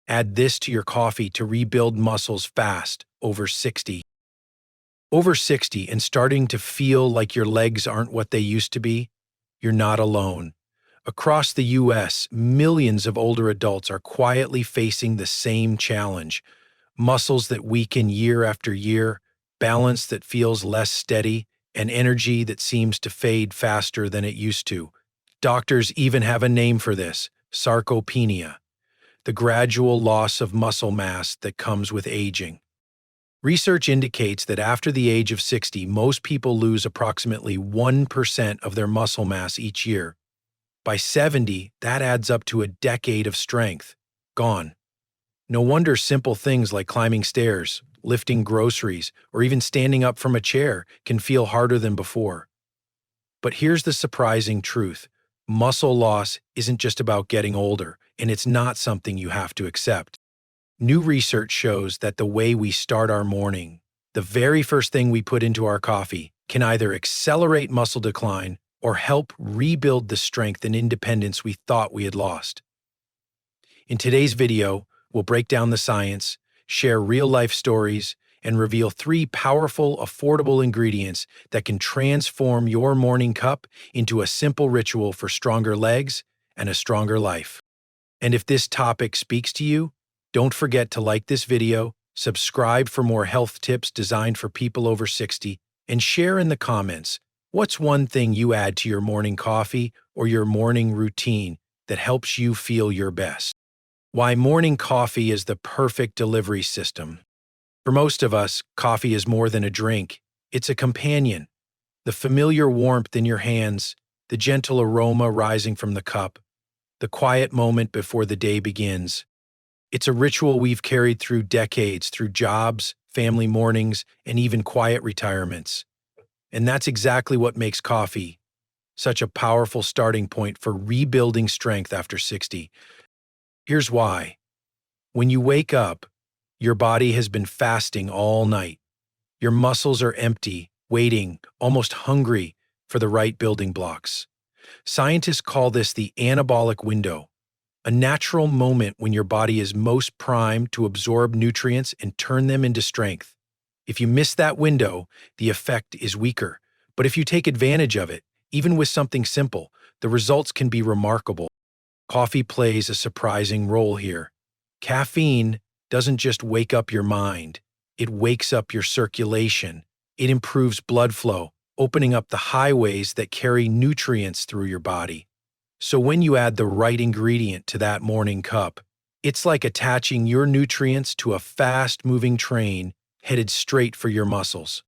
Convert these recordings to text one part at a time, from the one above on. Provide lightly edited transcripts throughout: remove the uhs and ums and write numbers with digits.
Add this to your coffee to rebuild muscles fast, over 60. Over 60 and starting to feel like your legs aren't what they used to be? You're not alone. Across the US, millions of older adults are quietly facing the same challenge. Muscles that weaken year after year, balance that feels less steady, and energy that seems to fade faster than it used to. Doctors even have a name for this: sarcopenia, the gradual loss of muscle mass that comes with aging. Research indicates that after the age of 60, most people lose approximately 1% of their muscle mass each year. By 70, that adds up to a decade of strength gone. No wonder simple things like climbing stairs, lifting groceries, or even standing up from a chair can feel harder than before. But here's the surprising truth. Muscle loss isn't just about getting older, and it's not something you have to accept. New research shows that the way we start our morning, the very first thing we put into our coffee, can either accelerate muscle decline or help rebuild the strength and independence we thought we had lost. In today's video, we'll break down the science, share real-life stories, and reveal 3 powerful, affordable ingredients that can transform your morning cup into a simple ritual for stronger legs and a stronger life. And if this topic speaks to you, don't forget to like this video, subscribe for more health tips designed for people over 60, and share in the comments what's one thing you add to your morning coffee or your morning routine that helps you feel your best. Why morning coffee is the perfect delivery system. For most of us, coffee is more than a drink. It's a companion. The familiar warmth in your hands, the gentle aroma rising from the cup, the quiet moment before the day begins. It's a ritual we've carried through decades, through jobs, family mornings, and even quiet retirements. And that's exactly what makes coffee such a powerful starting point for rebuilding strength after 60. Here's why. When you wake up, your body has been fasting all night. Your muscles are empty, waiting, almost hungry for the right building blocks. Scientists call this the anabolic window, a natural moment when your body is most primed to absorb nutrients and turn them into strength. If you miss that window, the effect is weaker. But if you take advantage of it, even with something simple, the results can be remarkable. Coffee plays a surprising role here. Caffeine doesn't just wake up your mind, it wakes up your circulation. It improves blood flow, opening up the highways that carry nutrients through your body. So when you add the right ingredient to that morning cup, it's like attaching your nutrients to a fast-moving train headed straight for your muscles.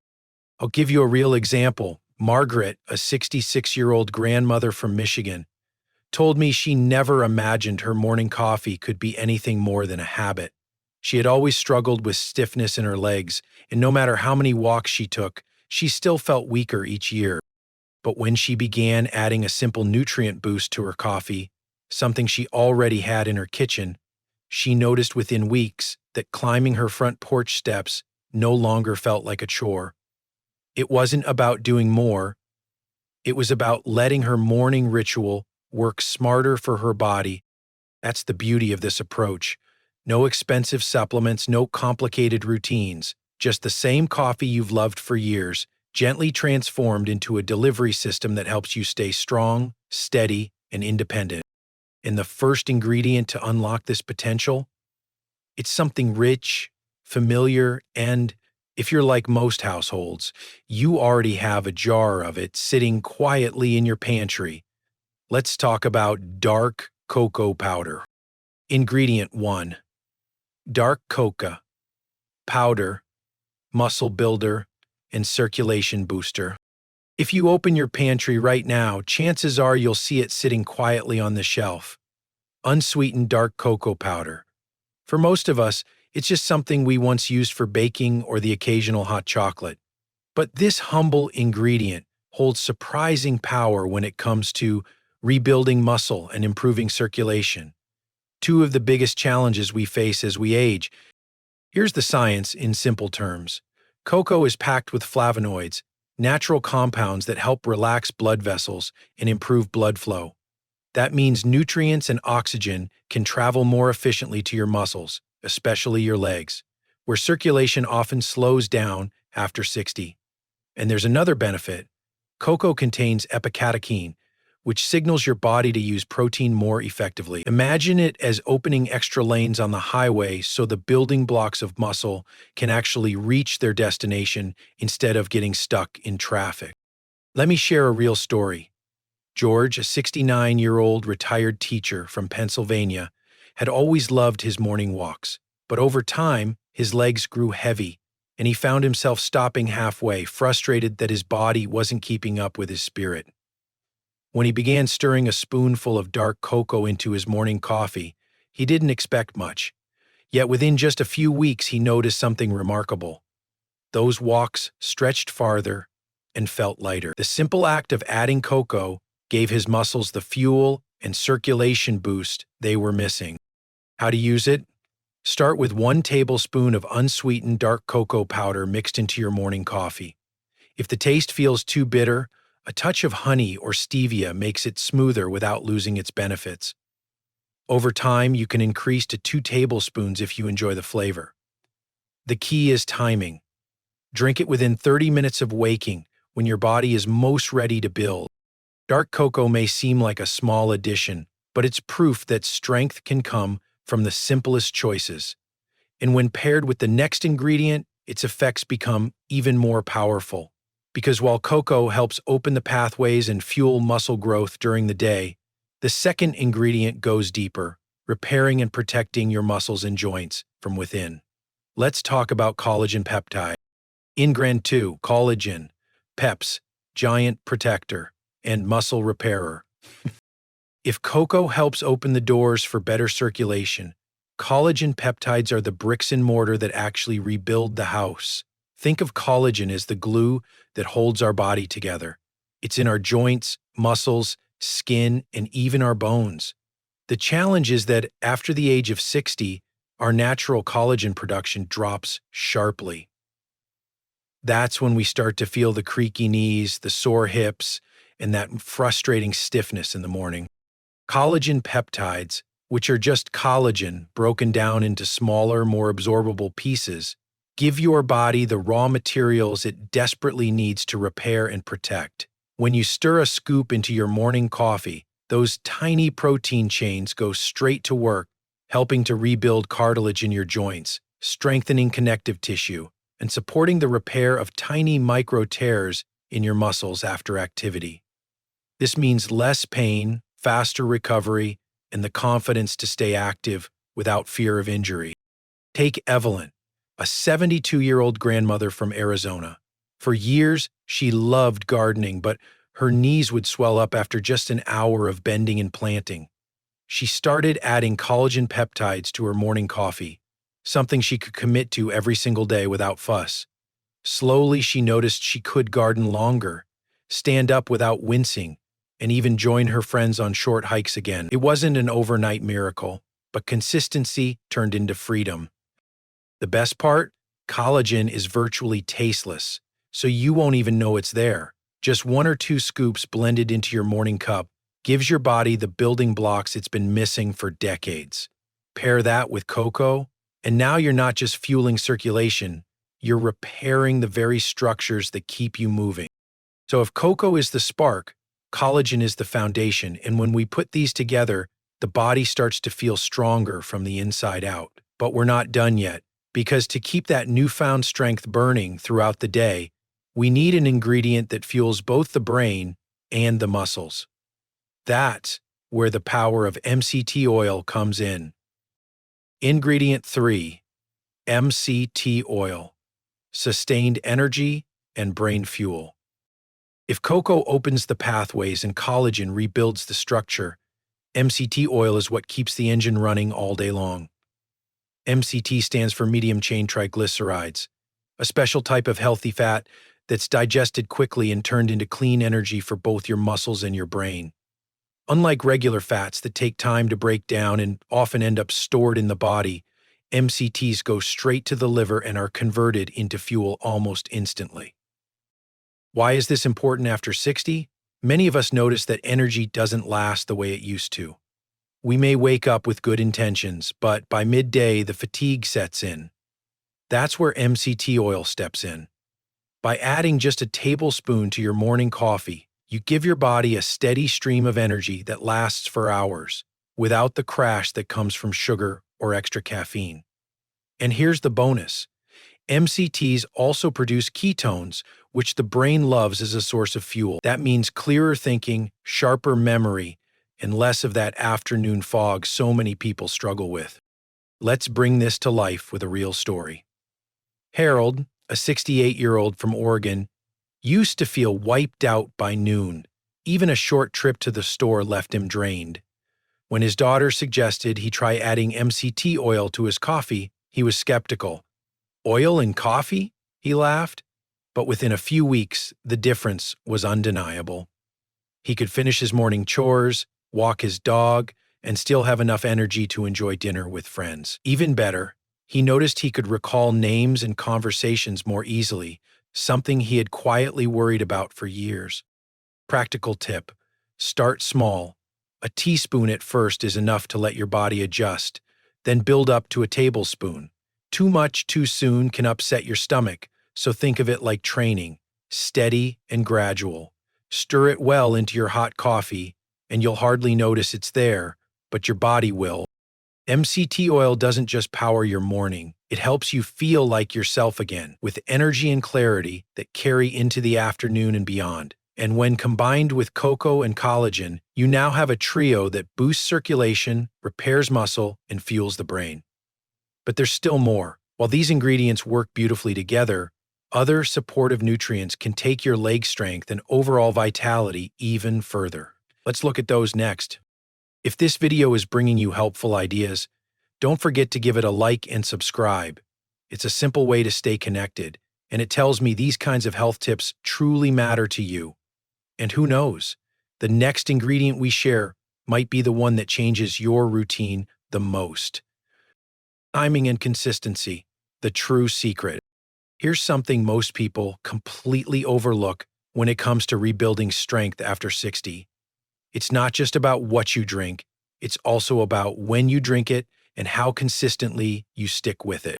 I'll give you a real example. Margaret, a 66-year-old grandmother from Michigan, told me she never imagined her morning coffee could be anything more than a habit. She had always struggled with stiffness in her legs, and no matter how many walks she took, she still felt weaker each year. But when she began adding a simple nutrient boost to her coffee, something she already had in her kitchen, she noticed within weeks that climbing her front porch steps no longer felt like a chore. It wasn't about doing more. It was about letting her morning ritual work smarter for her body. That's the beauty of this approach. No expensive supplements, no complicated routines, just the same coffee you've loved for years, gently transformed into a delivery system that helps you stay strong, steady, and independent. And the first ingredient to unlock this potential? It's something rich, familiar, and, if you're like most households, you already have a jar of it sitting quietly in your pantry. Let's talk about dark cocoa powder. Ingredient 1. Dark cocoa powder, muscle builder, and circulation booster. If you open your pantry right now, chances are you'll see it sitting quietly on the shelf. Unsweetened dark cocoa powder. For most of us, it's just something we once used for baking or the occasional hot chocolate. But this humble ingredient holds surprising power when it comes to rebuilding muscle and improving circulation. 2 of the biggest challenges we face as we age. Here's the science in simple terms. Cocoa is packed with flavonoids, natural compounds that help relax blood vessels and improve blood flow. That means nutrients and oxygen can travel more efficiently to your muscles, especially your legs, where circulation often slows down after 60. And there's another benefit. Cocoa contains epicatechin, which signals your body to use protein more effectively. Imagine it as opening extra lanes on the highway so the building blocks of muscle can actually reach their destination instead of getting stuck in traffic. Let me share a real story. George, a 69-year-old retired teacher from Pennsylvania, had always loved his morning walks, but over time, his legs grew heavy, and he found himself stopping halfway, frustrated that his body wasn't keeping up with his spirit. When he began stirring a spoonful of dark cocoa into his morning coffee, he didn't expect much. Yet within just a few weeks, he noticed something remarkable. Those walks stretched farther and felt lighter. The simple act of adding cocoa gave his muscles the fuel and circulation boost they were missing. How to use it? Start with 1 tablespoon of unsweetened dark cocoa powder mixed into your morning coffee. If the taste feels too bitter, a touch of honey or stevia makes it smoother without losing its benefits. Over time, you can increase to 2 tablespoons if you enjoy the flavor. The key is timing. Drink it within 30 minutes of waking, when your body is most ready to build. Dark cocoa may seem like a small addition, but it's proof that strength can come from the simplest choices. And when paired with the next ingredient, its effects become even more powerful. Because while cocoa helps open the pathways and fuel muscle growth during the day, the second ingredient goes deeper, repairing and protecting your muscles and joints from within. Let's talk about collagen peptide. Ingredient 2, collagen, peps, giant protector, and muscle repairer. If cocoa helps open the doors for better circulation, collagen peptides are the bricks and mortar that actually rebuild the house. Think of collagen as the glue that holds our body together. It's in our joints, muscles, skin, and even our bones. The challenge is that after the age of 60, our natural collagen production drops sharply. That's when we start to feel the creaky knees, the sore hips, and that frustrating stiffness in the morning. Collagen peptides, which are just collagen broken down into smaller, more absorbable pieces, give your body the raw materials it desperately needs to repair and protect. When you stir a scoop into your morning coffee, those tiny protein chains go straight to work, helping to rebuild cartilage in your joints, strengthening connective tissue, and supporting the repair of tiny micro tears in your muscles after activity. This means less pain, faster recovery, and the confidence to stay active without fear of injury. Take Evelyn, a 72-year-old grandmother from Arizona. For years, she loved gardening, but her knees would swell up after just an hour of bending and planting. She started adding collagen peptides to her morning coffee, something she could commit to every single day without fuss. Slowly, she noticed she could garden longer, stand up without wincing, and even join her friends on short hikes again. It wasn't an overnight miracle, but consistency turned into freedom. The best part? Collagen is virtually tasteless, so you won't even know it's there. Just 1 or 2 scoops blended into your morning cup gives your body the building blocks it's been missing for decades. Pair that with cocoa, and now you're not just fueling circulation, you're repairing the very structures that keep you moving. So if cocoa is the spark, collagen is the foundation, and when we put these together, the body starts to feel stronger from the inside out. But we're not done yet, because to keep that newfound strength burning throughout the day, we need an ingredient that fuels both the brain and the muscles. That's where the power of MCT oil comes in. Ingredient 3, MCT oil, sustained energy and brain fuel. If cocoa opens the pathways and collagen rebuilds the structure, MCT oil is what keeps the engine running all day long. MCT stands for medium-chain triglycerides, a special type of healthy fat that's digested quickly and turned into clean energy for both your muscles and your brain. Unlike regular fats that take time to break down and often end up stored in the body, MCTs go straight to the liver and are converted into fuel almost instantly. Why is this important after 60? Many of us notice that energy doesn't last the way it used to. We may wake up with good intentions, but by midday, the fatigue sets in. That's where MCT oil steps in. By adding just a tablespoon to your morning coffee, you give your body a steady stream of energy that lasts for hours, without the crash that comes from sugar or extra caffeine. And here's the bonus. MCTs also produce ketones, which the brain loves as a source of fuel. That means clearer thinking, sharper memory, and less of that afternoon fog so many people struggle with. Let's bring this to life with a real story. Harold, a 68-year-old from Oregon, used to feel wiped out by noon. Even a short trip to the store left him drained. When his daughter suggested he try adding MCT oil to his coffee, he was skeptical. Oil in coffee? He laughed. But within a few weeks, the difference was undeniable. He could finish his morning chores, walk his dog, and still have enough energy to enjoy dinner with friends. Even better, he noticed he could recall names and conversations more easily, something he had quietly worried about for years. Practical tip: start small. A teaspoon at first is enough to let your body adjust, then build up to a tablespoon. Too much too soon can upset your stomach, so think of it like training, steady and gradual. Stir it well into your hot coffee, and you'll hardly notice it's there, but your body will. MCT oil doesn't just power your morning, it helps you feel like yourself again, with energy and clarity that carry into the afternoon and beyond. And when combined with cocoa and collagen, you now have a trio that boosts circulation, repairs muscle, and fuels the brain. But there's still more. While these ingredients work beautifully together, other supportive nutrients can take your leg strength and overall vitality even further. Let's look at those next. If this video is bringing you helpful ideas, don't forget to give it a like and subscribe. It's a simple way to stay connected, and it tells me these kinds of health tips truly matter to you. And who knows, the next ingredient we share might be the one that changes your routine the most. Timing and consistency, the true secret. Here's something most people completely overlook when it comes to rebuilding strength after 60. It's not just about what you drink, it's also about when you drink it and how consistently you stick with it.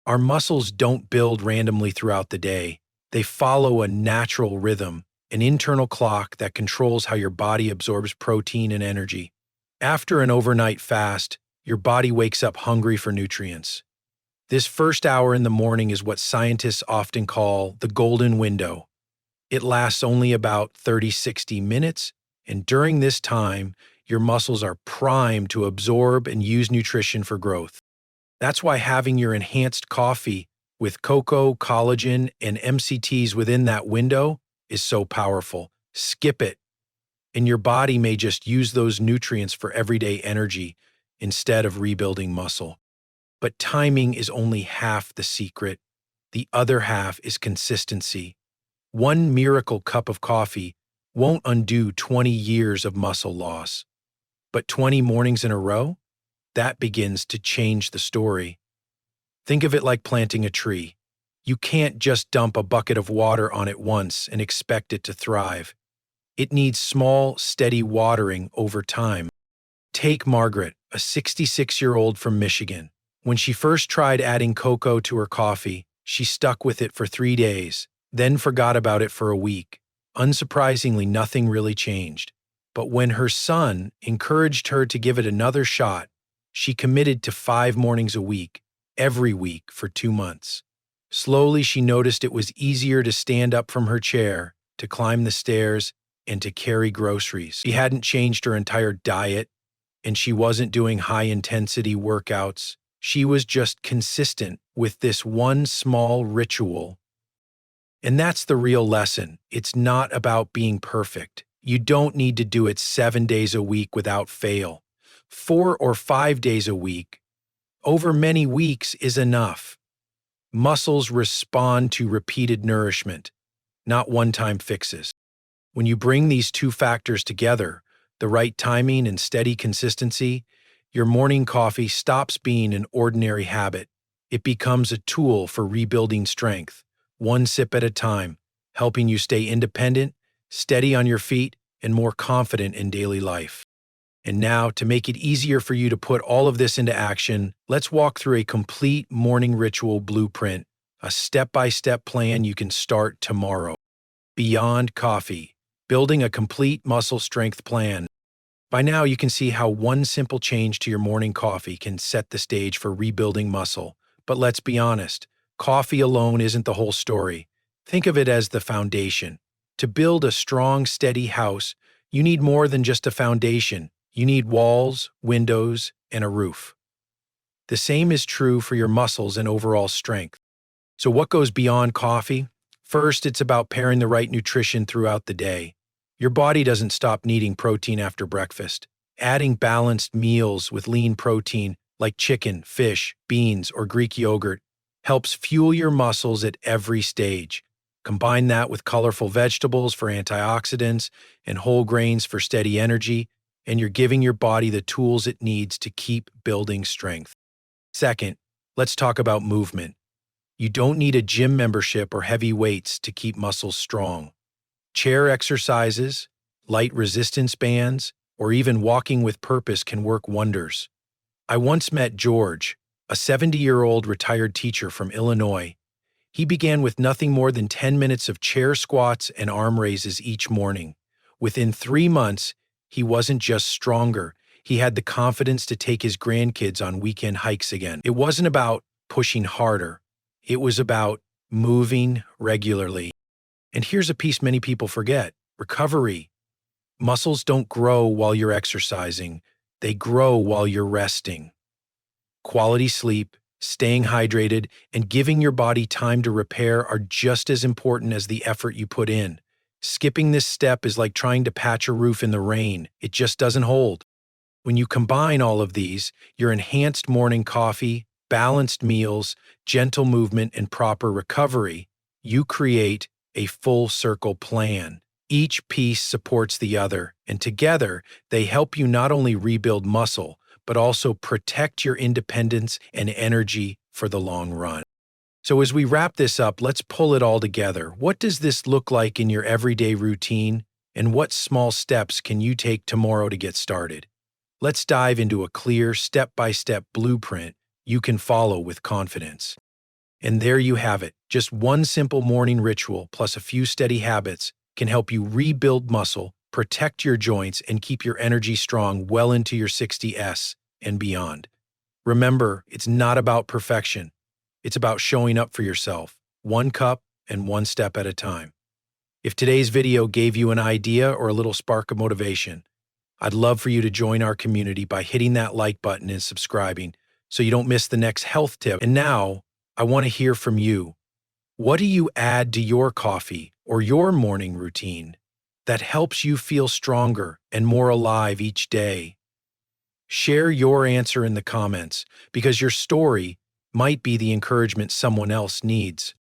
Our muscles don't build randomly throughout the day. They follow a natural rhythm, an internal clock that controls how your body absorbs protein and energy. After an overnight fast, your body wakes up hungry for nutrients. This first hour in the morning is what scientists often call the golden window. It lasts only about 30-60 minutes, and during this time, your muscles are primed to absorb and use nutrition for growth. That's why having your enhanced coffee with cocoa, collagen, and MCTs within that window is so powerful. Skip it, and your body may just use those nutrients for everyday energy instead of rebuilding muscle. But timing is only half the secret. The other half is consistency. One miracle cup of coffee won't undo 20 years of muscle loss. But 20 mornings in a row? That begins to change the story. Think of it like planting a tree. You can't just dump a bucket of water on it once and expect it to thrive. It needs small, steady watering over time. Take Margaret, a 66-year-old from Michigan. When she first tried adding cocoa to her coffee, she stuck with it for 3 days, then forgot about it for a week. Unsurprisingly, nothing really changed. But when her son encouraged her to give it another shot, she committed to 5 mornings a week, every week for 2 months. Slowly, she noticed it was easier to stand up from her chair, to climb the stairs, and to carry groceries. She hadn't changed her entire diet, and she wasn't doing high-intensity workouts. She was just consistent with this one small ritual. And that's the real lesson. It's not about being perfect. You don't need to do it 7 days a week without fail. 4 or 5 days a week, over many weeks, is enough. Muscles respond to repeated nourishment, not one-time fixes. When you bring these two factors together, the right timing and steady consistency, your morning coffee stops being an ordinary habit. It becomes a tool for rebuilding strength, one sip at a time, helping you stay independent, steady on your feet, and more confident in daily life. And now, to make it easier for you to put all of this into action, let's walk through a complete morning ritual blueprint, a step-by-step plan you can start tomorrow. Beyond coffee, building a complete muscle strength plan. By now, you can see how one simple change to your morning coffee can set the stage for rebuilding muscle. But let's be honest, coffee alone isn't the whole story. Think of it as the foundation. To build a strong, steady house, you need more than just a foundation. You need walls, windows, and a roof. The same is true for your muscles and overall strength. So what goes beyond coffee? First, it's about pairing the right nutrition throughout the day. Your body doesn't stop needing protein after breakfast. Adding balanced meals with lean protein, like chicken, fish, beans, or Greek yogurt, helps fuel your muscles at every stage. Combine that with colorful vegetables for antioxidants and whole grains for steady energy, and you're giving your body the tools it needs to keep building strength. Second, let's talk about movement. You don't need a gym membership or heavy weights to keep muscles strong. Chair exercises, light resistance bands, or even walking with purpose can work wonders. I once met George, a 70-year-old retired teacher from Illinois. He began with nothing more than 10 minutes of chair squats and arm raises each morning. Within 3 months, he wasn't just stronger, he had the confidence to take his grandkids on weekend hikes again. It wasn't about pushing harder. It was about moving regularly. And here's a piece many people forget: recovery. Muscles don't grow while you're exercising. They grow while you're resting. Quality sleep, staying hydrated, and giving your body time to repair are just as important as the effort you put in. Skipping this step is like trying to patch a roof in the rain. It just doesn't hold. When you combine all of these, your enhanced morning coffee, balanced meals, gentle movement, and proper recovery, you create a full-circle plan. Each piece supports the other, and together, they help you not only rebuild muscle, but also protect your independence and energy for the long run. So as we wrap this up, let's pull it all together. What does this look like in your everyday routine, and what small steps can you take tomorrow to get started? Let's dive into a clear, step-by-step blueprint you can follow with confidence. And there you have it. Just one simple morning ritual plus a few steady habits can help you rebuild muscle, protect your joints, and keep your energy strong well into your 60s and beyond. Remember, it's not about perfection. It's about showing up for yourself, one cup and one step at a time. If today's video gave you an idea or a little spark of motivation, I'd love for you to join our community by hitting that like button and subscribing so you don't miss the next health tip. And now, I want to hear from you. What do you add to your coffee or your morning routine that helps you feel stronger and more alive each day? Share your answer in the comments, because your story might be the encouragement someone else needs.